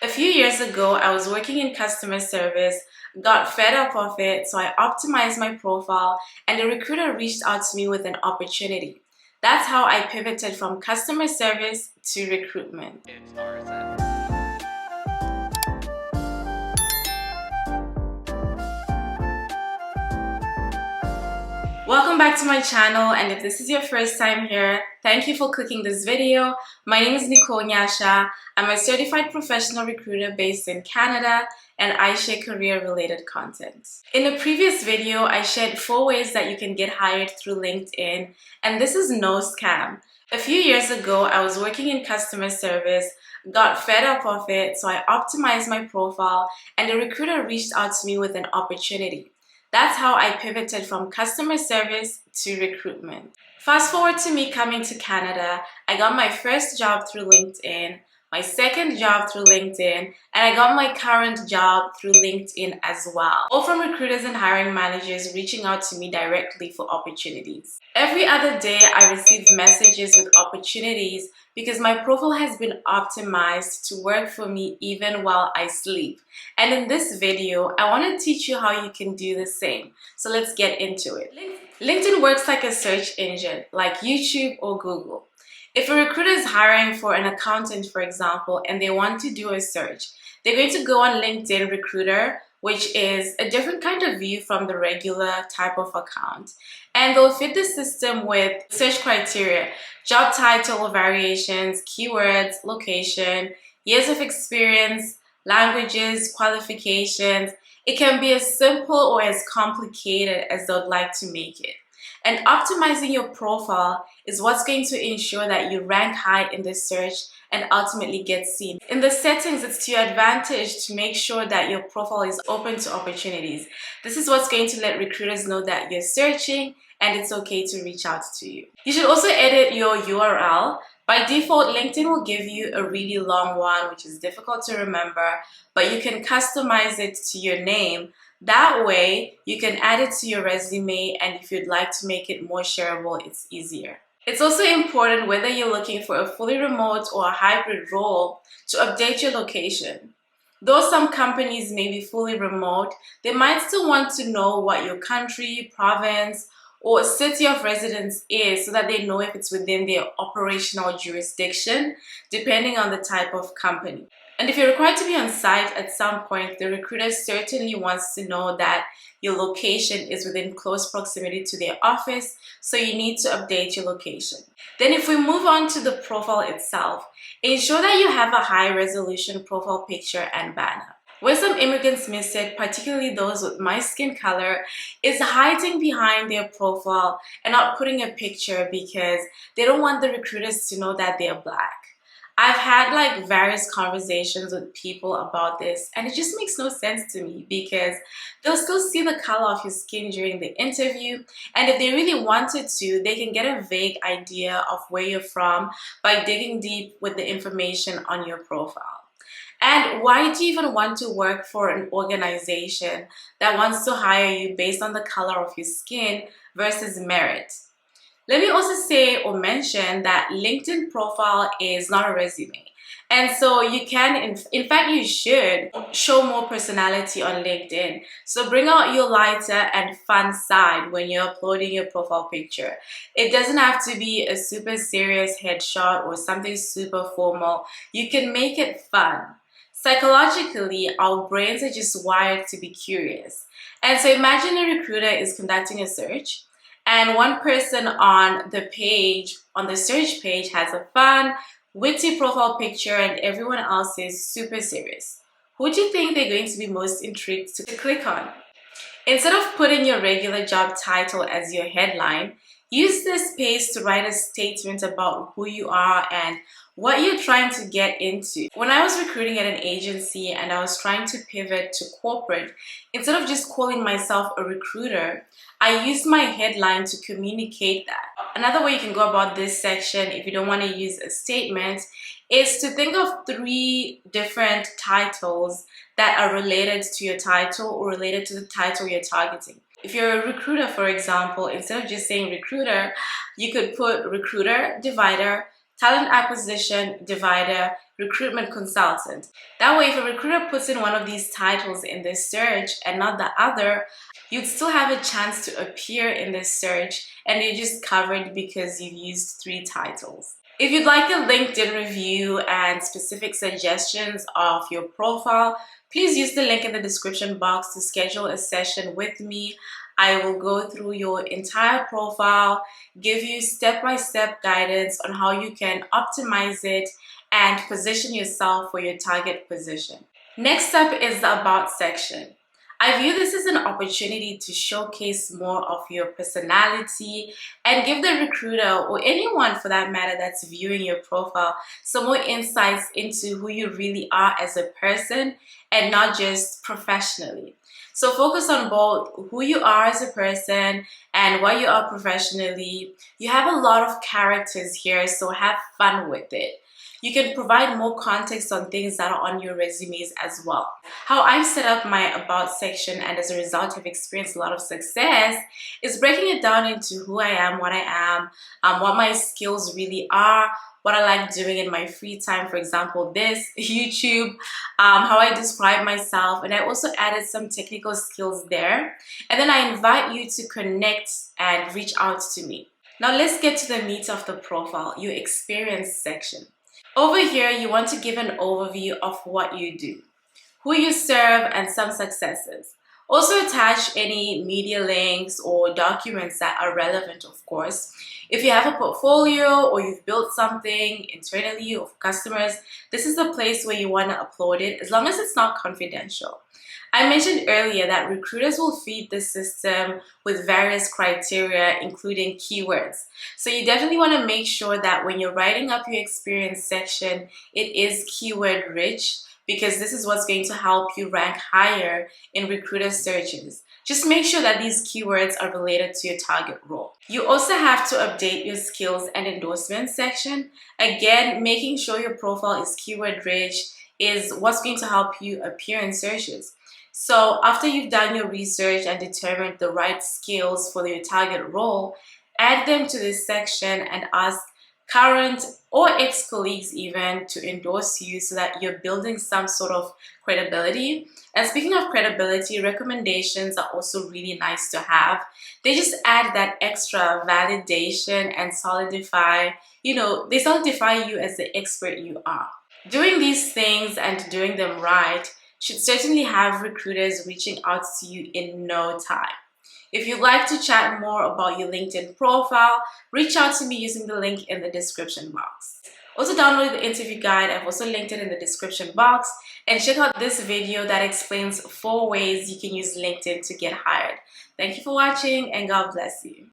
A few years ago, I was working in customer service, got fed up of it, so I optimized my profile, and a recruiter reached out to me with an opportunity. That's how I pivoted from customer service to recruitment. Welcome back to my channel, and if this is your first time here, thank you for clicking this video. My name is Nicole Nyasha. I'm a certified professional recruiter based in Canada, and I share career-related content. In a previous video, I shared 4 ways that you can get hired through LinkedIn, and this is no scam. A few years ago, I was working in customer service, got fed up of it, so I optimized my profile, and a recruiter reached out to me with an opportunity. That's how I pivoted from customer service to recruitment. Fast forward to me coming to Canada, I got my first job through LinkedIn, my second job through LinkedIn, and I got my current job through LinkedIn as well. All from recruiters and hiring managers reaching out to me directly for opportunities. Every other day, I receive messages with opportunities because my profile has been optimized to work for me even while I sleep. And in this video, I want to teach you how you can do the same. So let's get into it. LinkedIn works like a search engine, like YouTube or Google. If a recruiter is hiring for an accountant, for example, and they want to do a search, they're going to go on LinkedIn Recruiter, which is a different kind of view from the regular type of account. And they'll fit the system with search criteria, job title variations, keywords, location, years of experience, languages, qualifications. It can be as simple or as complicated as they'd like to make it. And optimizing your profile is what's going to ensure that you rank high in the search and ultimately get seen. In the settings, it's to your advantage to make sure that your profile is open to opportunities. This is what's going to let recruiters know that you're searching and it's okay to reach out to you. You should also edit your URL. By default, LinkedIn will give you a really long one, which is difficult to remember, but you can customize it to your name. That way, you can add it to your resume, and if you'd like to make it more shareable, it's easier. It's also important, whether you're looking for a fully remote or a hybrid role, to update your location. Though some companies may be fully remote, they might still want to know what your country, province, or city of residence is so that they know if it's within their operational jurisdiction, depending on the type of company. And if you're required to be on site at some point, the recruiter certainly wants to know that your location is within close proximity to their office, so you need to update your location. Then if we move on to the profile itself, ensure that you have a high-resolution profile picture and banner. Where some immigrants miss it, particularly those with my skin color, is hiding behind their profile and not putting a picture because they don't want the recruiters to know that they're Black. I've had various conversations with people about this, and it just makes no sense to me because they'll still see the color of your skin during the interview, and if they really wanted to, they can get a vague idea of where you're from by digging deep with the information on your profile. And why do you even want to work for an organization that wants to hire you based on the color of your skin versus merit? Let me also say or mention that LinkedIn profile is not a resume. And so you can, in fact, you should show more personality on LinkedIn. So bring out your lighter and fun side when you're uploading your profile picture. It doesn't have to be a super serious headshot or something super formal. You can make it fun. Psychologically, our brains are just wired to be curious. And so imagine a recruiter is conducting a search, and one person on the page, on the search page, has a fun, witty profile picture and everyone else is super serious. Who do you think they're going to be most intrigued to click on? Instead of putting your regular job title as your headline, use this space to write a statement about who you are and what you're trying to get into. When I was recruiting at an agency and I was trying to pivot to corporate, instead of just calling myself a recruiter, I used my headline to communicate that. Another way you can go about this section, if you don't want to use a statement, is to think of 3 different titles that are related to your title or related to the title you're targeting. If you're a recruiter, for example, instead of just saying recruiter, you could put recruiter, divider, talent acquisition, divider, recruitment consultant. That way, if a recruiter puts in one of these titles in their search and not the other, you'd still have a chance to appear in this search and you're just covered because you've used 3 titles. If you'd like a LinkedIn review and specific suggestions of your profile, please use the link in the description box to schedule a session with me. I will go through your entire profile, give you step-by-step guidance on how you can optimize it and position yourself for your target position. Next up is the About section. I view this as an opportunity to showcase more of your personality and give the recruiter, or anyone for that matter that's viewing your profile, some more insights into who you really are as a person and not just professionally. So focus on both who you are as a person and what you are professionally. You have a lot of characters here, so have fun with it. You can provide more context on things that are on your resumes as well. How I've set up my About section, and as a result have experienced a lot of success, is breaking it down into who I am, what my skills really are, what I like doing in my free time, for example, this, YouTube, how I describe myself, and I also added some technical skills there. And then I invite you to connect and reach out to me. Now let's get to the meat of the profile, your experience section. Over here, you want to give an overview of what you do, who you serve, and some successes. Also attach any media links or documents that are relevant, of course. If you have a portfolio or you've built something internally or for customers, this is the place where you want to upload it, as long as it's not confidential. I mentioned earlier that recruiters will feed the system with various criteria, including keywords. So you definitely want to make sure that when you're writing up your experience section, it is keyword rich, because this is what's going to help you rank higher in recruiter searches. Just make sure that these keywords are related to your target role. You also have to update your skills and endorsement section. Again, making sure your profile is keyword rich is what's going to help you appear in searches. So after you've done your research and determined the right skills for your target role, add them to this section and ask current or ex-colleagues even to endorse you, so that you're building some sort of credibility. And speaking of credibility, recommendations are also really nice to have. They just add that extra validation and solidify, they solidify you as the expert you are. Doing these things and doing them right should certainly have recruiters reaching out to you in no time. If you'd like to chat more about your LinkedIn profile, reach out to me using the link in the description box. Also download the interview guide. I've also linked it in the description box, and check out this video that explains 4 ways you can use LinkedIn to get hired. Thank you for watching, and God bless you.